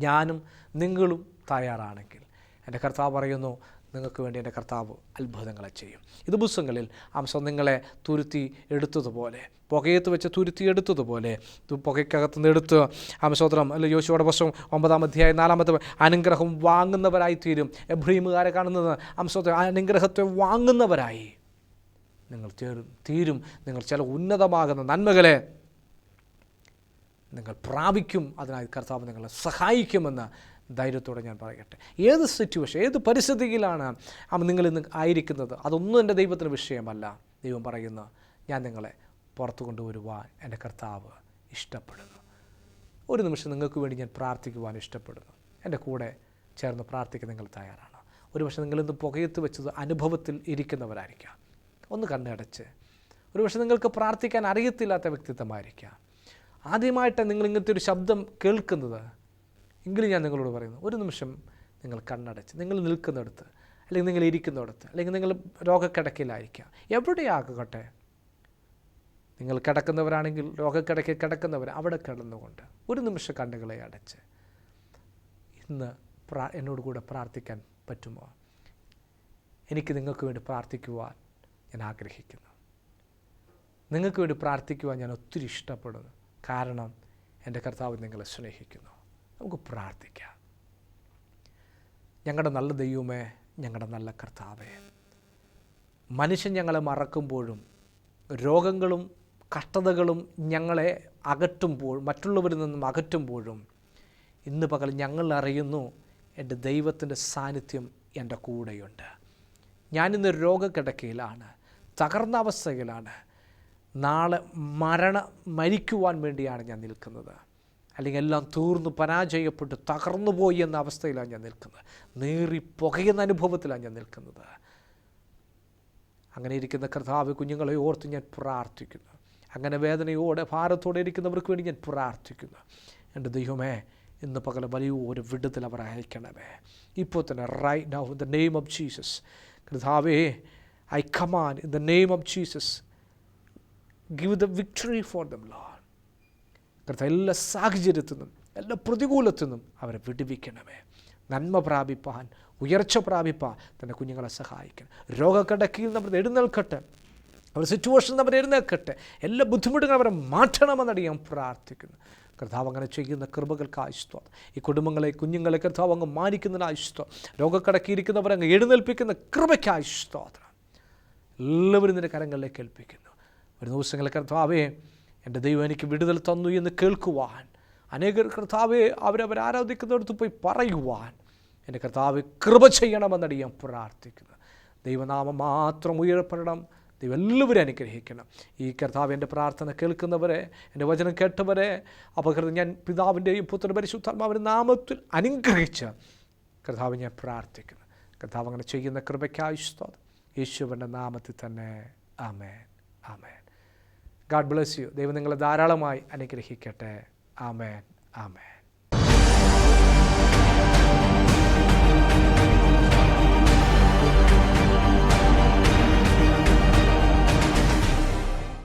ഞാനും നിങ്ങളും തയ്യാറാണെങ്കിൽ എൻ്റെ കർത്താവ് പറയുന്നു, നിങ്ങൾക്ക് വേണ്ടി എൻ്റെ കർത്താവ് അത്ഭുതങ്ങളെ ചെയ്യും. ഇത് പുസ്തകങ്ങളിൽ അംശം നിങ്ങളെ തുരുത്തി എടുത്തതുപോലെ, പുകയത്ത് വെച്ച് തുരുത്തി എടുത്തതുപോലെ, പുകയ്ക്കകത്തുനിന്ന് എടുത്ത് അംശോത്രം അല്ലെ യോശുവയുടെ പുസ്തകം 9-ാം അധ്യായം 4-ാമത്തെ അനുഗ്രഹം വാങ്ങുന്നവരായിത്തീരും. എബ്രായീമുകാരെ കാണുന്നത് അംശോത്രം അനുഗ്രഹത്തെ വാങ്ങുന്നവരായി നിങ്ങൾ തീരും. നിങ്ങൾ ചില ഉന്നതമാകുന്ന നന്മകളെ നിങ്ങൾ പ്രാപിക്കും. അതിനായി കർത്താവ് നിങ്ങളെ സഹായിക്കുമെന്ന് ധൈര്യത്തോടെ ഞാൻ പറയട്ടെ. ഏത് സിറ്റുവേഷൻ, ഏത് പരിസ്ഥിതിയിലാണ് നിങ്ങൾ ഇന്ന് ആയിരിക്കുന്നത്, അതൊന്നും എൻ്റെ ദൈവത്തിന് വിഷയമല്ല. ദൈവം പറയുന്നു, ഞാൻ നിങ്ങളെ പുറത്തു കൊണ്ടുവരുവാൻ എൻ്റെ കർത്താവ് ഇഷ്ടപ്പെടുന്നു. ഒരു നിമിഷം നിങ്ങൾക്ക് വേണ്ടി ഞാൻ പ്രാർത്ഥിക്കുവാൻ ഇഷ്ടപ്പെടുന്നു. എൻ്റെ കൂടെ ചേർന്ന് പ്രാർത്ഥിക്കാൻ നിങ്ങൾ തയ്യാറാണ്? ഒരു പക്ഷേ നിങ്ങളിന്ന് പുകയത്ത് വെച്ചത് അനുഭവത്തിൽ ഇരിക്കുന്നവരായിരിക്കാം. ഒന്ന് കണ്ണടച്ച്. ഒരു പക്ഷേ നിങ്ങൾക്ക് പ്രാർത്ഥിക്കാൻ അറിയത്തില്ലാത്ത വ്യക്തിത്വമായിരിക്കാം. ആദ്യമായിട്ട് നിങ്ങൾ ഇങ്ങനത്തെ ഒരു ശബ്ദം കേൾക്കുന്നത് എങ്കിലും ഞാൻ നിങ്ങളോട് പറയുന്നു, ഒരു നിമിഷം നിങ്ങൾ കണ്ണടച്ച്, നിങ്ങൾ നിൽക്കുന്നിടത്ത് അല്ലെങ്കിൽ നിങ്ങൾ ഇരിക്കുന്നിടത്ത് അല്ലെങ്കിൽ നിങ്ങൾ രോഗക്കിടക്കയിലായിരിക്കാം, എവിടെയാകട്ടെ, നിങ്ങൾ കിടക്കുന്നവരാണെങ്കിൽ രോഗക്കിടക്കയിൽ കിടക്കുന്നവർ അവിടെ കിടന്നുകൊണ്ട് ഒരു നിമിഷം കണ്ണുകളെ അടച്ച് ഇന്ന് എന്നോട് കൂടെ പ്രാർത്ഥിക്കാൻ പറ്റുമോ? എനിക്ക് നിങ്ങൾക്ക് വേണ്ടി പ്രാർത്ഥിക്കുവാൻ ഞാൻ ആഗ്രഹിക്കുന്നു. നിങ്ങൾക്ക് വേണ്ടി പ്രാർത്ഥിക്കുവാൻ ഞാൻ ഒത്തിരി ഇഷ്ടപ്പെടുന്നു. കാരണം എൻ്റെ കർത്താവ് നിങ്ങളെ സ്നേഹിക്കുന്നു. നമുക്ക് പ്രാർത്ഥിക്കാം. ഞങ്ങളുടെ നല്ല ദൈവമേ, ഞങ്ങളുടെ നല്ല കർത്താവേ, മനുഷ്യൻ ഞങ്ങളെ മറക്കുമ്പോഴും രോഗങ്ങളും കഷ്ടതകളും ഞങ്ങളെ മറ്റുള്ളവരിൽ നിന്നും അകറ്റുമ്പോഴും ഇന്ന് പകൽ ഞങ്ങൾ അറിയുന്നു എൻ്റെ ദൈവത്തിൻ്റെ സാന്നിധ്യം എൻ്റെ കൂടെയുണ്ട്. ഞാനിന്ന് രോഗക്കിടക്കയിലാണ്, തകർന്ന അവസ്ഥയിലാണ്. നാളെ മരിക്കുവാൻ വേണ്ടിയാണ് ഞാൻ നിൽക്കുന്നത്, അല്ലെങ്കിൽ എല്ലാം തീർന്നു പരാജയപ്പെട്ട് തകർന്നു പോയി എന്ന അവസ്ഥയിലാണ് ഞാൻ നിൽക്കുന്നത്. നേറി പുകയുന്ന അനുഭവത്തിലാണ് ഞാൻ നിൽക്കുന്നത്. അങ്ങനെ ഇരിക്കുന്ന കർത്താവ് കുഞ്ഞുങ്ങളെ ഓർത്ത് ഞാൻ പ്രാർത്ഥിക്കുന്നു. അങ്ങനെ വേദനയോടെ ഭാരത്തോടെ ഇരിക്കുന്നവർക്ക് വേണ്ടി ഞാൻ പ്രാർത്ഥിക്കുന്നു. എൻ്റെ ദൈവമേ, ഇന്ന് പകൽ വലിയൊരു വിടുതൽ അവർ അയക്കണമേ. ഇപ്പോൾ തന്നെ right now in the name of Jesus കർത്താവേ, I command in the name of Jesus, give the victory for them lord. കർത്താവ് എല്ലാ സാഹചര്യത്തിൽ നിന്നും എല്ലാ പ്രതികൂലത്തിൽ നിന്നും അവരെ വിടുവിക്കണമേ. നന്മ പ്രാപിപ്പാൻ, ഉയർച്ച പ്രാപിപ്പാൻ തന്നെ കുഞ്ഞുങ്ങളെ സഹായിക്കണം. രോഗക്കിടക്കയിൽ നമ്മൾ എഴുന്നേൽക്കട്ടെ, അവരുടെ സിറ്റുവേഷൻ നമ്മൾ എഴുന്നേൽക്കട്ടെ. എല്ലാ ബുദ്ധിമുട്ടുകളും അവരെ മാറ്റണമെന്നടി ഞാൻ പ്രാർത്ഥിക്കുന്നു. കർത്താവ് അങ്ങനെ ചെയ്യുന്ന കൃപകൾക്ക് ആയുസ്തോത്രം. ഈ കുടുംബങ്ങളെ, കുഞ്ഞുങ്ങളെ കർത്താവ് അങ്ങ് മാനിക്കുന്നതിന് ആയുസ്തോത്രം. രോഗക്കിടക്കിയിരിക്കുന്നവരെ അങ്ങ് എഴുന്നേൽപ്പിക്കുന്ന കൃപയ്ക്ക് ആയുസ്തോത്രം. എല്ലാവരും നിൻ്റെ കരങ്ങളിലേക്ക് ഏൽപ്പിക്കുന്നു. ഒരു ദിവസങ്ങളിൽ കർത്താവേ, എൻ്റെ ദൈവം എനിക്ക് വിടുതൽ തന്നു എന്ന് കേൾക്കുവാൻ, അനേകർ കർത്താവെ ആരാധിക്കുന്നിടത്ത് പോയി പറയുവാൻ എൻ്റെ കർത്താവ് കൃപ ചെയ്യണമെന്നടി ഞാൻ പ്രാർത്ഥിക്കുന്നു. ദൈവനാമം മാത്രം ഉയർപ്പെടണം. ദൈവം എല്ലാവരും അനുഗ്രഹിക്കണം. ഈ കർത്താവ് എൻ്റെ പ്രാർത്ഥന കേൾക്കുന്നവരെ, എൻ്റെ വചനം കേട്ടവരെ അപകൃതം ഞാൻ പിതാവിൻ്റെയും പുത്രൻ്റെ പരിശുദ്ധാത്മാവിൻ്റെ നാമത്തിൽ അനുഗ്രഹിച്ച് കർത്താവ് ഞാൻ പ്രാർത്ഥിക്കുന്നു. കർത്താവ് അങ്ങനെ ചെയ്യുന്ന കൃപയ്ക്കായി സ്തോത്രം. യേശുവിൻ്റെ നാമത്തിൽ തന്നെ ആമേൻ, ആമേൻ. God bless you. ദൈവം നിങ്ങളെ ധാരാളമായി അനുഗ്രഹിക്കട്ടെ. ആമേൻ, ആമേൻ.